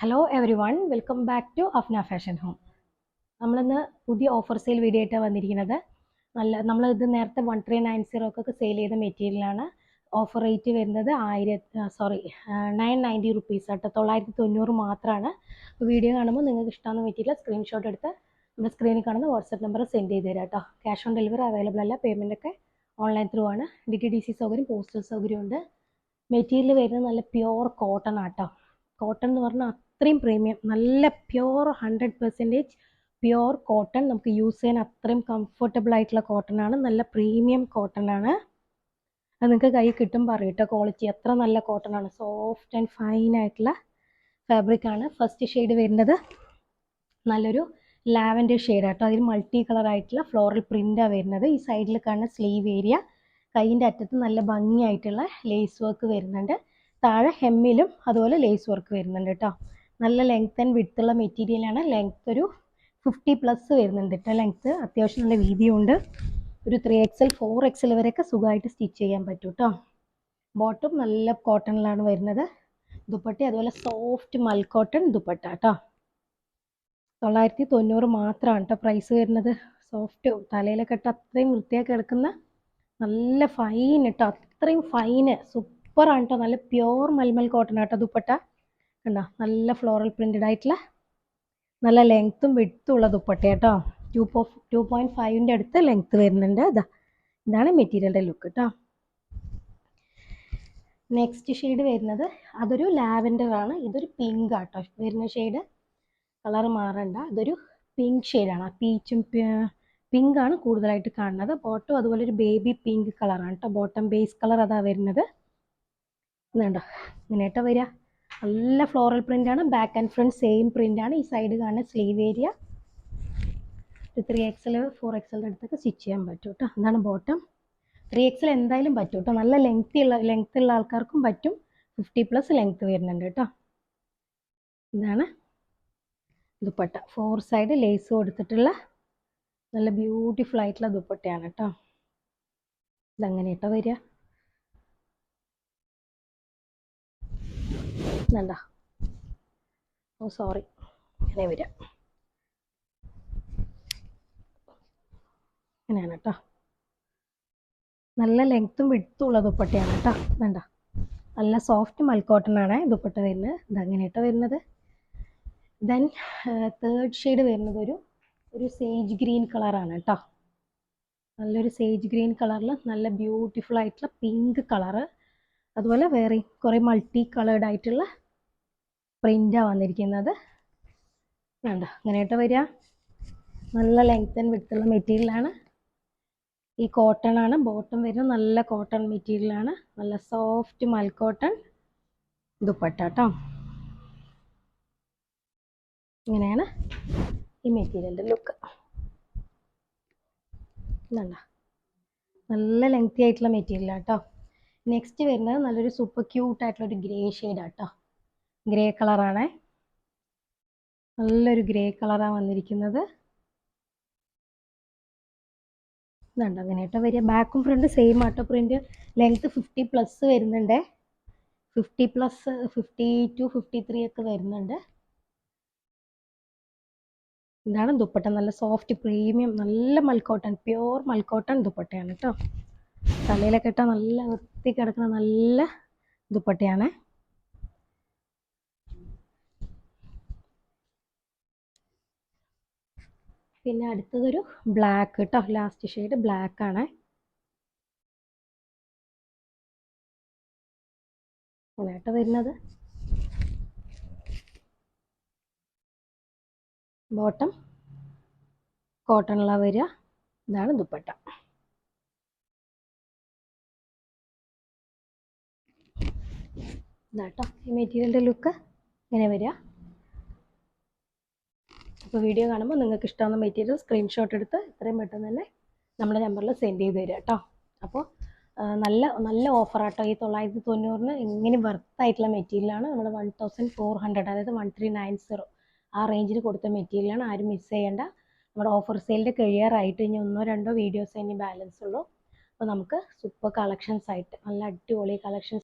Hello everyone, welcome back to Afna fashion home. നമ്മളിന്ന് പുതിയ offer sale video ആയിട്ടാണ് വന്നിരിക്കുന്നത്. നമ്മളിത് നേരത്തെ 1390 സെയിൽ ചെയ്ത മെറ്റീരിയലാണ്. ഓഫർ റേറ്റ് വരുന്നത് 990 റുപ്പീസ് ആട്ടോ, 990 മാത്രമാണ്. അപ്പോൾ വീഡിയോ കാണുമ്പോൾ നിങ്ങൾക്ക് ഇഷ്ടമാകുന്ന മെറ്റീരിയൽ സ്ക്രീൻഷോട്ട് എടുത്ത് നമ്മുടെ സ്ക്രീനിൽ കാണുന്ന വാട്സപ്പ് നമ്പർ സെൻഡ് ചെയ്ത് തരാം കേട്ടോ. ക്യാഷ് ഓൺ ഡെലിവറി അവൈലബിൾ അല്ല, പേയ്മെൻ്റ് ഒക്കെ ഓൺലൈൻ ത്രൂ ആണ്. DTDC സൗകര്യം, പോസ്റ്റൽ സൗകര്യമുണ്ട്. മെറ്റീരിയൽ വരുന്നത് നല്ല പ്യുവർ കോട്ടൺ ആട്ടോ. കോട്ടൺ എന്ന് പറഞ്ഞാൽ അത്രയും പ്രീമിയം, നല്ല പ്യുവർ 100% പ്യുവർ കോട്ടൺ. നമുക്ക് യൂസ് ചെയ്യാൻ അത്രയും കംഫർട്ടബിൾ ആയിട്ടുള്ള കോട്ടൺ ആണ്. നല്ല പ്രീമിയം കോട്ടൺ ആണ്. അത് നിങ്ങൾക്ക് കൈ കിട്ടുമ്പോൾ അറിയാം കേട്ടോ ക്വാളിറ്റി എത്ര നല്ല കോട്ടൺ ആണ്. സോഫ്റ്റ് ആൻഡ് ഫൈൻ ആയിട്ടുള്ള ഫാബ്രിക് ആണ്. ഫസ്റ്റ് ഷെയ്ഡ് വരുന്നത് നല്ലൊരു ലാവൻഡർ ഷെയ്ഡ് ആട്ടോ. അതിൽ മൾട്ടി കളർ ആയിട്ടുള്ള ഫ്ലോറൽ പ്രിൻ്റാണ് വരുന്നത്. ഈ സൈഡിൽ കാണുന്ന സ്ലീവ് ഏരിയ, കൈയിൻ്റെ അറ്റത്ത് നല്ല ഭംഗിയായിട്ടുള്ള ലേസ് വർക്ക് വരുന്നുണ്ട്. താഴെ ഹെമ്മിലും അതുപോലെ ലേസ് വർക്ക് വരുന്നുണ്ട് കേട്ടോ. നല്ല ലെങ്ത് ആൻഡ് വിഡ്ത്ത് ഉള്ള മെറ്റീരിയലാണ്. ലെങ്ത് ഒരു 50+ വരുന്നുണ്ട് കേട്ടോ. ലെങ്ത്ത് അത്യാവശ്യം നല്ല വീതിയുണ്ട്. ഒരു 3XL 4XL വരെയൊക്കെ സുഖമായിട്ട് സ്റ്റിച്ച് ചെയ്യാൻ പറ്റും കേട്ടോ. ബോട്ടം നല്ല കോട്ടണിലാണ് വരുന്നത്. ദുപ്പട്ട അതുപോലെ സോഫ്റ്റ് മൽ കോട്ടൺ ദുപ്പട്ട കേട്ടോ. 990 മാത്രമാണ് കേട്ടോ പ്രൈസ് വരുന്നത്. സോഫ്റ്റ് തലയിലൊക്കെ ഇട്ട് അത്രയും വൃത്തിയാക്കി എടുക്കുന്ന നല്ല ഫൈൻ കേട്ടോ, അത്രയും ഫൈന് സൂപ്പറാണ് കേട്ടോ. നല്ല പ്യുവർ മൽമൽ കോട്ടൺ കേട്ടോ ദുപ്പട്ട. കണ്ടോ, നല്ല ഫ്ലോറൽ പ്രിൻറ്റഡ് ആയിട്ടുള്ള നല്ല ലെങ്ത്തും വിഡ്ത്തും ഉള്ള ദുപ്പട്ട കേട്ടോ. 2.5 അടുത്ത് ലെങ്ത്ത് വരുന്നുണ്ട്. ഇതാണ് മെറ്റീരിയലിൻ്റെ ലുക്ക് കേട്ടോ. നെക്സ്റ്റ് ഷെയ്ഡ് വരുന്നത് അതൊരു ലാവൻഡർ ആണ്. ഇതൊരു പിങ്ക് ആട്ടോ വരുന്ന ഷെയ്ഡ്. കളർ മാറണ്ട, ഇതൊരു പിങ്ക് ഷെയ്ഡാണ്. പീച്ചും പിങ്കാണ് കൂടുതലായിട്ട് കാണുന്നത്. ബോട്ടം അതുപോലെ ഒരു ബേബി പിങ്ക് കളറാണ് കേട്ടോ. ബോട്ടം ബേസ് കളർ അതാ വരുന്നത്. ഇതുണ്ടോ ഇങ്ങനെയാട്ടോ വരിക. നല്ല ഫ്ലോറൽ പ്രിൻ്റാണ്. ബാക്ക് ആൻഡ് ഫ്രണ്ട് സെയിം പ്രിൻ്റാണ്. ഈ സൈഡ് കാണുന്ന സ്ലീവ് ഏരിയ 3XL 4XL അടുത്തൊക്കെ സ്റ്റിച്ച് ചെയ്യാൻ പറ്റും കേട്ടോ. അതാണ് ബോട്ടം. 3XL എന്തായാലും പറ്റും കേട്ടോ. നല്ല ലെങ്ത് ഉള്ള ആൾക്കാർക്കും പറ്റും. 50+ ലെങ്ത് വരുന്നുണ്ട് കേട്ടോ. ഇതാണ് ദുപ്പട്ട. 4 സൈഡ് ലേസ് കൊടുത്തിട്ടുള്ള നല്ല ബ്യൂട്ടിഫുൾ ആയിട്ടുള്ള ദുപ്പട്ടയാണ് കേട്ടോ. ഇതങ്ങനെ കേട്ടോ വരിക. ഇതുണ്ടോ, സോറി, ഇങ്ങനെ വരിക. ഇങ്ങനെയാണ് കേട്ടോ. നല്ല ലെങ്ത്തും വിഡ്ത്തും ഉള്ള ദുപ്പട്ടയാണ് കേട്ടോ. ഇതുണ്ടോ, നല്ല സോഫ്റ്റ് മൽക്കോട്ടൺ ആണ് ദുപ്പട്ട വരുന്നത്. ഇതങ്ങനെ കേട്ടോ വരുന്നത്. ദെൻ തേർഡ് ഷെയ്ഡ് വരുന്നത് ഒരു സേജ് ഗ്രീൻ കളറാണ് കേട്ടോ. നല്ലൊരു സേജ് ഗ്രീൻ കളറിൽ നല്ല ബ്യൂട്ടിഫുൾ ആയിട്ടുള്ള പിങ്ക് കളറ്. അതുപോലെ വേറെ കുറേ മൾട്ടി കളേർഡ് ആയിട്ടുള്ള പ്രിൻ്റാണ് വന്നിരിക്കുന്നത്. വേണ്ട അങ്ങനെയായിട്ട് വരിക. നല്ല ലെങ്ത് ആൻഡ് വിഡ്ത്തുള്ള മെറ്റീരിയലാണ്. ഈ കോട്ടൺ ആണ്. ബോട്ടം വരുന്നത് നല്ല കോട്ടൺ മെറ്റീരിയലാണ്. നല്ല സോഫ്റ്റ് മൽക്കോട്ടൺ ദുപ്പട്ട കേട്ടോ. ഇങ്ങനെയാണ് ഈ മെറ്റീരിയലിൻ്റെ ലുക്ക്. വേണ്ട നല്ല ലെങ്തി ആയിട്ടുള്ള മെറ്റീരിയൽ കേട്ടോ. നെക്സ്റ്റ് വരുന്നത് നല്ലൊരു സൂപ്പർ ക്യൂട്ട് ആയിട്ടുള്ള ഒരു ഗ്രേ ഷെയ്ഡ് ആട്ടോ. ഗ്രേ കളറാണ്. നല്ലൊരു ഗ്രേ കളറാണ് വന്നിരിക്കുന്നത്. ഇതുണ്ട് അങ്ങനെയാട്ടോ വരിക. ബാക്കും ഫ്രണ്ട് സെയിം ആട്ടോ പ്രിന്റ്. ലെങ്ത് 50+ വരുന്നുണ്ട്. 50+, 52, 53 ഒക്കെ വരുന്നുണ്ട്. ഇതാണ് ദുപ്പട്ട. നല്ല സോഫ്റ്റ് പ്രീമിയം നല്ല മൽക്കോട്ടൺ, പ്യുവർ മൽക്കോട്ടൺ ദുപ്പട്ടയാണ് കേട്ടോ. തലയിലൊക്കെ ഇട്ടാൽ നല്ല വൃത്തി കിടക്കുന്ന നല്ല ദുപ്പട്ടയാണ്. പിന്നെ അടുത്തതൊരു ബ്ലാക്ക് കേട്ടോ. ലാസ്റ്റ് ഷെയ്ഡ് ബ്ലാക്ക് ആണ്. അങ്ങനെയാട്ടോ വരുന്നത്. ബോട്ടം കോട്ടണിലാണ് വരിക. ഇതാണ് ദുപ്പട്ട. ഇതാട്ടോ ഈ മെറ്റീരിയലിൻ്റെ ലുക്ക് ഇങ്ങനെ വരിക. അപ്പോൾ വീഡിയോ കാണുമ്പോൾ നിങ്ങൾക്ക് ഇഷ്ടമാകുന്ന മെറ്റീരിയൽ സ്ക്രീൻഷോട്ട് എടുത്ത് എത്രയും പെട്ടെന്ന് തന്നെ നമ്മുടെ നമ്പറിൽ സെൻഡ് ചെയ്ത് തരിക കേട്ടോ. അപ്പോൾ നല്ല ഓഫറാട്ടോ. ഈ 990 എങ്ങനെ വർത്തായിട്ടുള്ള മെറ്റീരിയലാണ്. നമ്മൾ 1400, അതായത് 1390 ആ റേഞ്ചിൽ കൊടുത്ത മെറ്റീരിയലാണ്. ആരും മിസ് ചെയ്യേണ്ട. നമ്മുടെ ഓഫർ സെയിലിൻ്റെ കഴിയാറായിട്ട് ഇനി 1-2 വീഡിയോസ് ഇനി ബാലൻസ് ഉള്ളൂ. അപ്പോൾ നമുക്ക് സൂപ്പർ കളക്ഷൻസ് ആയിട്ട് നല്ല അടിപൊളി കളക്ഷൻസ്